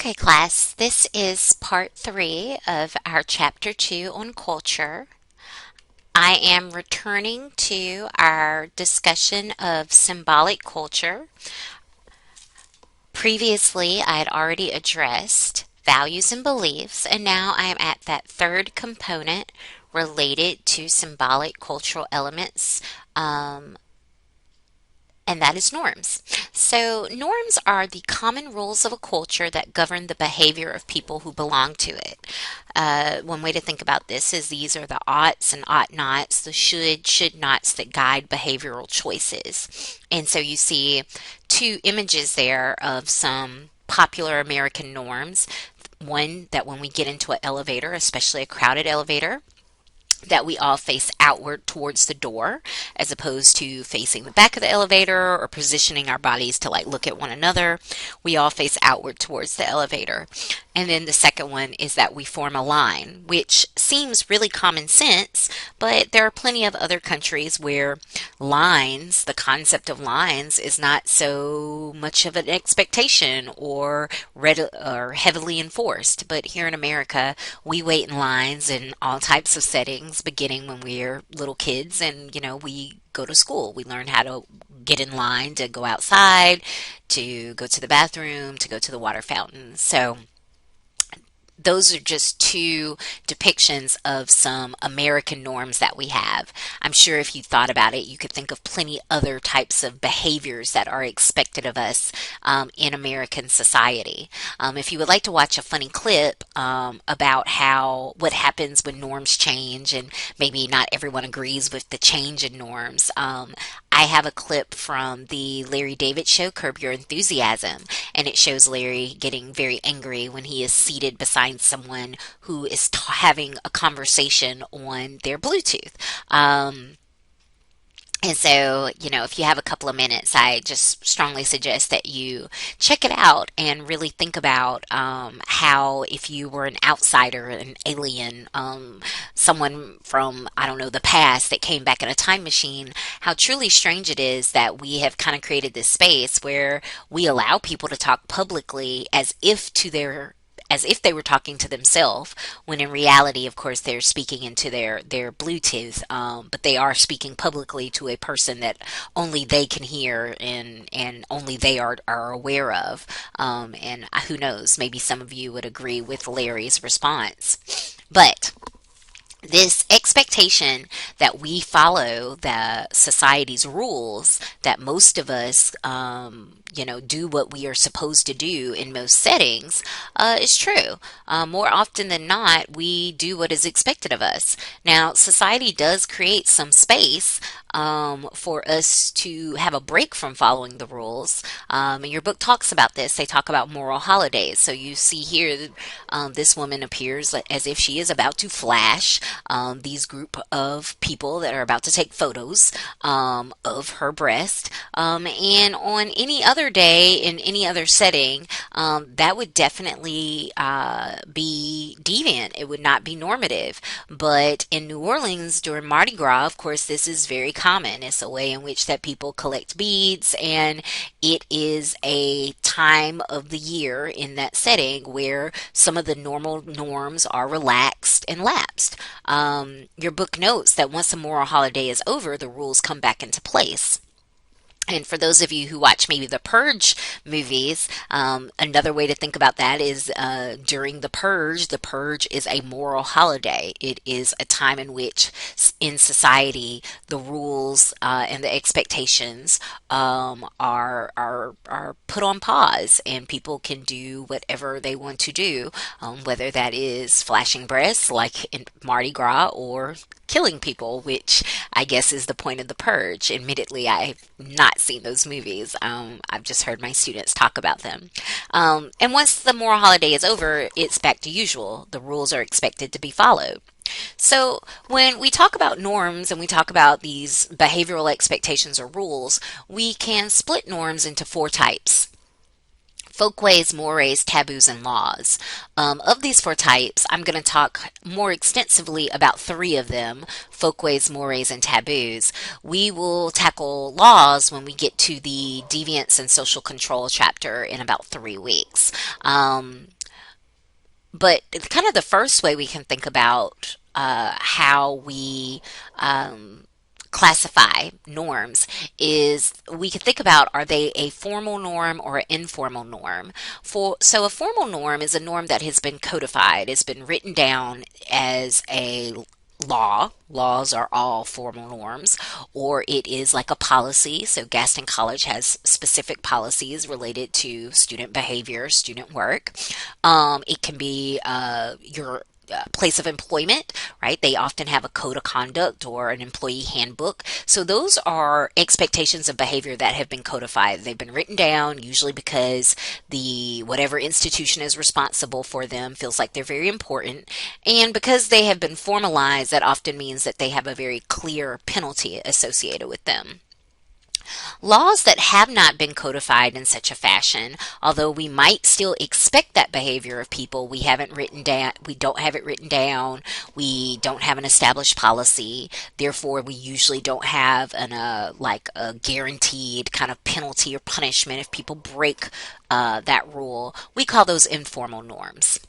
Okay, class, this is part 3 of our chapter 2 on culture. I am returning to our discussion of symbolic culture. Previously, I had already addressed values and beliefs, and now I am at that third component related to symbolic cultural elements, and that is norms. So, norms are the common rules of a culture that govern the behavior of people who belong to it. One way to think about this is these are the oughts and ought nots, the should nots that guide behavioral choices. And so you see two images there of some popular American norms. One, that when we get into an elevator, especially a crowded elevator, that we all face outward towards the door as opposed to facing the back of the elevator or positioning our bodies to like look at one another. We all face outward towards the elevator. And then the second one is that we form a line, which seems really common sense, but there are plenty of other countries where lines, the concept of lines, is not so much of an expectation or heavily enforced. But here in America, we wait in lines in all types of settings, beginning when we're little kids and, we go to school. We learn how to get in line to go outside, to go to the bathroom, to go to the water fountain. So, those are just two depictions of some American norms that we have. I'm sure if you thought about it, you could think of plenty other types of behaviors that are expected of us in American society. If you would like to watch a funny clip about what happens when norms change and maybe not everyone agrees with the change in norms, I have a clip from the Larry David show, Curb Your Enthusiasm, and it shows Larry getting very angry when he is seated beside someone who is having a conversation on their Bluetooth. And so, if you have a couple of minutes, I just strongly suggest that you check it out and really think about how, if you were an outsider, an alien, someone from, I don't know, the past that came back in a time machine, how truly strange it is that we have kind of created this space where we allow people to talk publicly as if they were talking to themselves, when in reality, of course, they're speaking into their Bluetooth, but they are speaking publicly to a person that only they can hear and only they are aware of. And who knows, maybe some of you would agree with Larry's response. But this expectation that we follow the society's rules, that most of us, do what we are supposed to do in most settings, is true. More often than not, we do what is expected of us. Now, society does create some space for us to have a break from following the rules. And your book talks about this. They talk about moral holidays. So you see here, this woman appears as if she is about to flash these group of people that are about to take photos of her breast. And on any other day, in any other setting, that would definitely be deviant. It would not be normative. But in New Orleans during Mardi Gras, of course, this is very common. It's a way in which that people collect beads, and it is a time of the year in that setting where some of the normal norms are relaxed and lapsed. Your book notes that once a moral holiday is over, the rules come back into place. And for those of you who watch maybe the Purge movies, another way to think about that is during the Purge is a moral holiday. It is a time in which in society the rules and the expectations are put on pause, and people can do whatever they want to do, whether that is flashing breasts like in Mardi Gras or killing people, which I guess is the point of the Purge. Admittedly, I've not seen those movies. I've just heard my students talk about them. And once the moral holiday is over, it's back to usual. The rules are expected to be followed. So when we talk about norms and we talk about these behavioral expectations or rules, we can split norms into four types. Folkways, mores, taboos, and laws. Of these four types, I'm going to talk more extensively about three of them: folkways, mores, and taboos. We will tackle laws when we get to the deviance and social control chapter in about 3 weeks. Um, but kind of the first way we can think about how we classify norms is we can think about, are they a formal norm or an informal norm? So a formal norm is a norm that has been codified, it's been written down as a law. Laws are all formal norms, or it is like a policy. So Gaston College has specific policies related to student behavior, student work. It can be your place of employment, right? They often have a code of conduct or an employee handbook. So those are expectations of behavior that have been codified. They've been written down, usually because the whatever institution is responsible for them feels like they're very important. And because they have been formalized, that often means that they have a very clear penalty associated with them. Laws that have not been codified in such a fashion, although we might still expect that behavior of people, we don't have it written down, we don't have an established policy, therefore we usually don't have like a guaranteed kind of penalty or punishment if people break that rule. We call those informal norms.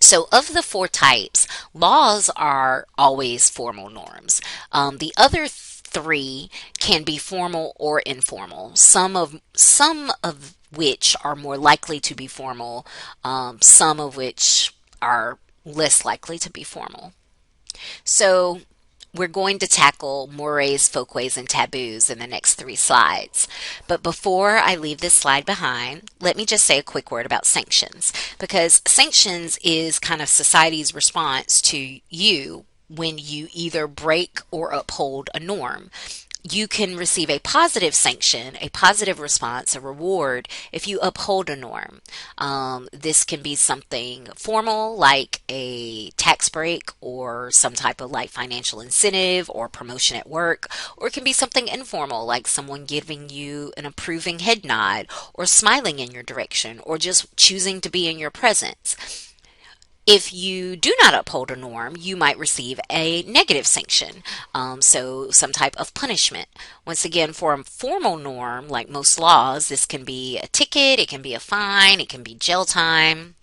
So, of the four types, laws are always formal norms. The other three can be formal or informal. Some of which are more likely to be formal. Some of which are less likely to be formal. So, we're going to tackle mores, folkways, and taboos in the next 3 slides. But before I leave this slide behind, let me just say a quick word about sanctions, because sanctions is kind of society's response to you when you either break or uphold a norm. You can receive a positive sanction, a positive response, a reward if you uphold a norm. This can be something formal like a tax break or some type of like financial incentive or promotion at work, or it can be something informal like someone giving you an approving head nod or smiling in your direction or just choosing to be in your presence. If you do not uphold a norm, you might receive a negative sanction, so some type of punishment. Once again, for a formal norm, like most laws, this can be a ticket, it can be a fine, it can be jail time.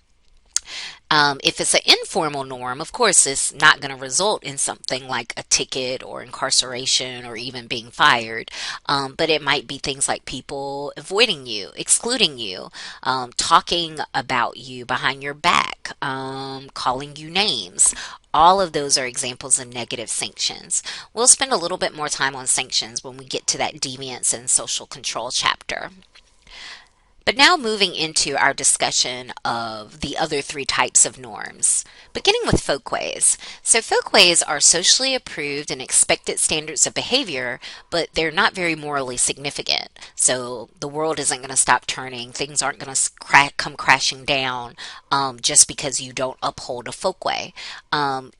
If it's an informal norm, of course, it's not going to result in something like a ticket or incarceration or even being fired. But it might be things like people avoiding you, excluding you, talking about you behind your back, calling you names. All of those are examples of negative sanctions. We'll spend a little bit more time on sanctions when we get to that deviance and social control chapter. But now moving into our discussion of the other three types of norms, beginning with folkways. So folkways are socially approved and expected standards of behavior, but they're not very morally significant. So the world isn't going to stop turning, things aren't going to come crashing down just because you don't uphold a folkway.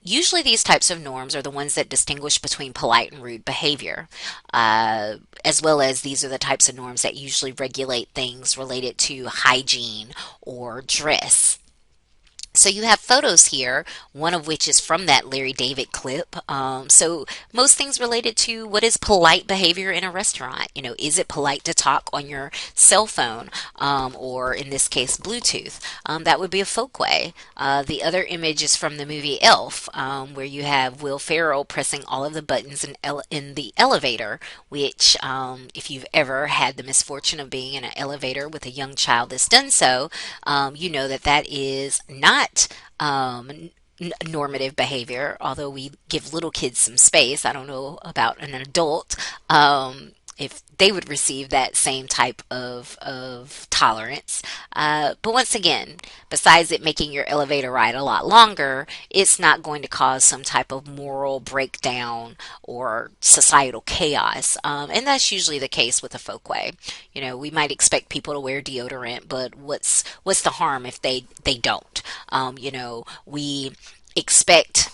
Usually these types of norms are the ones that distinguish between polite and rude behavior, as well as these are the types of norms that usually regulate things related to hygiene or dress. So you have photos here, one of which is from that Larry David clip. So most things related to what is polite behavior in a restaurant. You know, is it polite to talk on your cell phone, or in this case, Bluetooth? That would be a folkway. The other image is from the movie Elf, where you have Will Ferrell pressing all of the buttons in the elevator, which, if you've ever had the misfortune of being in an elevator with a young child that's done so, you know that that is not normative behavior, although we give little kids some space. I don't know about an adult, if they would receive that same type of tolerance. But once again, besides it making your elevator ride a lot longer, it's not going to cause some type of moral breakdown or societal chaos. And that's usually the case with a folkway. You know, we might expect people to wear deodorant, but what's the harm if they don't? You know, we expect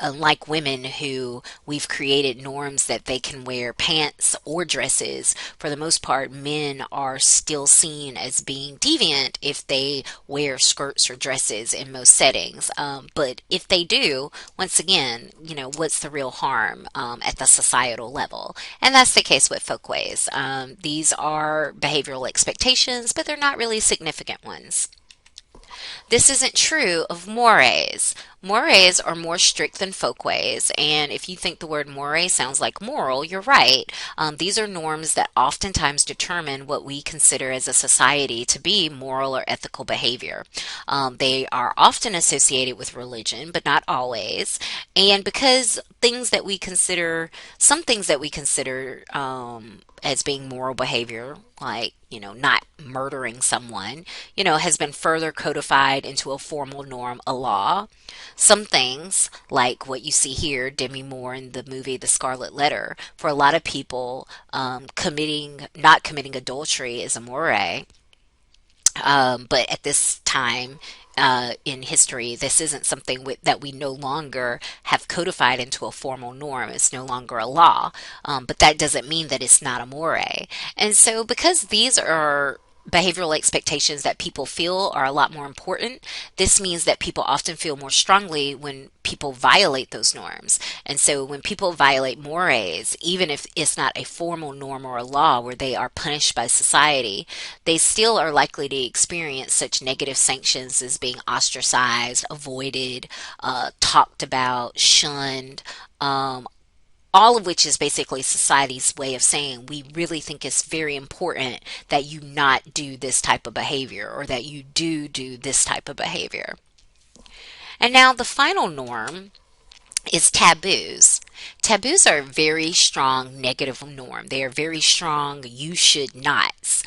Unlike women who we've created norms that they can wear pants or dresses, for the most part, men are still seen as being deviant if they wear skirts or dresses in most settings. But if they do, once again, what's the real harm at the societal level? And that's the case with folkways. These are behavioral expectations, but they're not really significant ones. This isn't true of mores. Mores are more strict than folkways, and if you think the word more sounds like moral, you're right. These are norms that oftentimes determine what we consider as a society to be moral or ethical behavior. They are often associated with religion, but not always. And because some things that we consider as being moral behavior, like, not murdering someone, has been further codified into a formal norm, a law. Some things, like what you see here, Demi Moore in the movie The Scarlet Letter, for a lot of people, not committing adultery is a moray. But at this time in history, this isn't something that we no longer have codified into a formal norm. It's no longer a law. But that doesn't mean that it's not a moray. And so, because these are behavioral expectations that people feel are a lot more important, this means that people often feel more strongly when people violate those norms. And so when people violate mores, even if it's not a formal norm or a law where they are punished by society, they still are likely to experience such negative sanctions as being ostracized, avoided, talked about, shunned, all of which is basically society's way of saying we really think it's very important that you not do this type of behavior, or that you do this type of behavior. And now the final norm is taboos. Taboos are a very strong negative norm. They are very strong you should nots.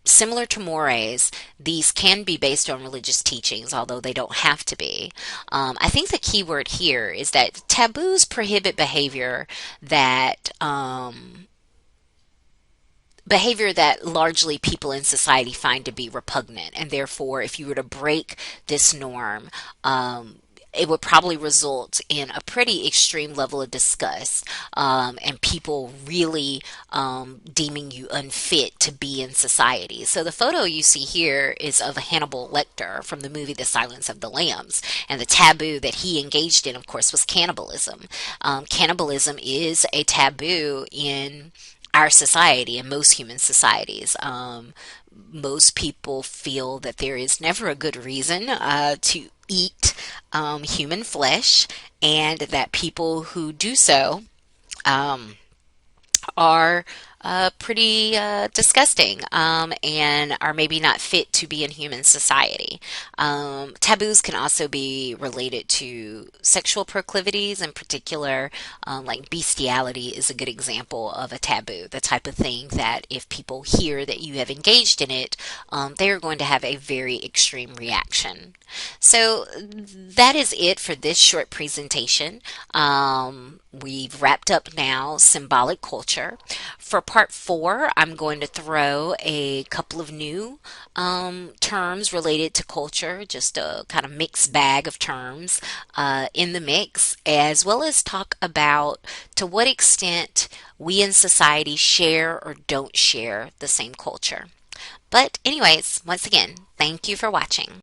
Similar to mores, these can be based on religious teachings, although they don't have to be. I think the key word here is that taboos prohibit that behavior that largely people in society find to be repugnant, and therefore, if you were to break this norm, it would probably result in a pretty extreme level of disgust, and people really deeming you unfit to be in society. So the photo you see here is of Hannibal Lecter from the movie The Silence of the Lambs, and the taboo that he engaged in, of course, was cannibalism. Cannibalism is a taboo in our society and most human societies. Most people feel that there is never a good reason to eat human flesh, and that people who do so um, are pretty disgusting, and are maybe not fit to be in human society. Taboos can also be related to sexual proclivities, in particular, like bestiality is a good example of a taboo, the type of thing that if people hear that you have engaged in it, they are going to have a very extreme reaction. So that is it for this short presentation. We've wrapped up now symbolic culture. For part 4, I'm going to throw a couple of new terms related to culture, just a kind of mixed bag of terms in the mix, as well as talk about to what extent we in society share or don't share the same culture. But anyways, once again, thank you for watching.